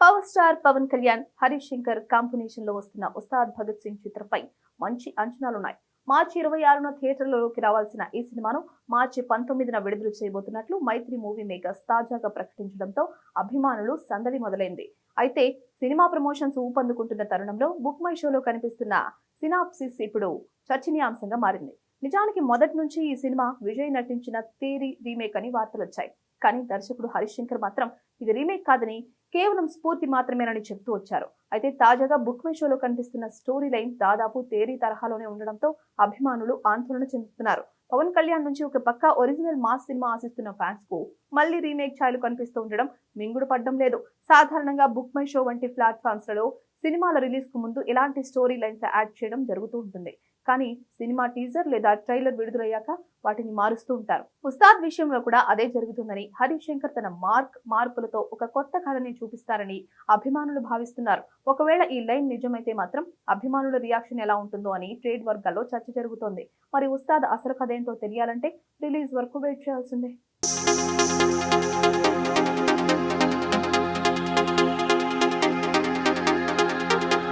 Power star Pawan Kalyan, Harish Shankar combination లో వస్తున్న ఉస్తాద్ భగత్ సింగ్ చిత్రంపై మంచి అంచనాలున్నాయి. మార్చి 26న థియేటర్లలోకి రావాల్సిన ఈ సినిమాను మార్చి 19న విడుదల చేయబోతున్నట్లు మైత్రి మూవీ మేకర్స్ తాజాగా ప్రకటించడంతో అభిమానులు సందడి మొదలైంది. అయితే సినిమా ప్రమోషన్స్ ఊపందుకుంటున్న తరుణంలో బుక్ మై షోలో కనిపిస్తున్న సినాప్సిస్ ఇప్పుడు చర్చనీయాంశంగా మారింది. నిజానికి మొదటి నుంచి ఈ సినిమా విజయ్ నటించిన తేరీ రీమేక్ అని వార్తలొచ్చాయి. కానీ దర్శకుడు హరీష్ శంకర్ మాత్రం ఇది రీమేక్ కాదని, కేవలం స్ఫూర్తి మాత్రమేనని చెప్తూ వచ్చారు. అయితే తాజాగా బుక్ మై షోలో కనిపిస్తున్న స్టోరీ లైన్ దాదాపు తేరీ తరహాలోనే ఉండడంతో అభిమానులు ఆందోళన చెందుతున్నారు. పవన్ కళ్యాణ్ నుంచి ఒక పక్క ఒరిజినల్ మాస్ సినిమా ఆశిస్తున్న ఫ్యాన్స్ కు మళ్లీ రీమేక్ ఛాయలు కనిపిస్తూ ఉండడం మింగుడు పడ్డం లేదు. సాధారణంగా బుక్ మై షో వంటి ప్లాట్ఫామ్స్ లలో సినిమాల రిలీజ్ కు ముందు ఇలాంటి స్టోరీ లైన్స్ యాడ్ చేయడం జరుగుతూ ఉంటుంది. కానీ సినిమా టీజర్ లేదా ట్రైలర్ విడుదలయ్యాక వాటిని మారుస్తూ ఉంటారు. ఉస్తాద్ విషయంలో కూడా అదే జరుగుతుందని, హరీష్ శంకర్ తన మార్పులతో ఒక కొత్త కథని చూపిస్తారని అభిమానులు భావిస్తున్నారు. ఒకవేళ ఈ లైన్ నిజమైతే మాత్రం అభిమానుల రియాక్షన్ ఎలా ఉంటుందో అని ట్రేడ్ వర్గాల్లో చర్చ జరుగుతోంది. మరి ఉస్తాద్ అసలు కథ ఏంటో తెలియాలంటే రిలీజ్ వరకు వెయిట్ చేయాల్సిందే.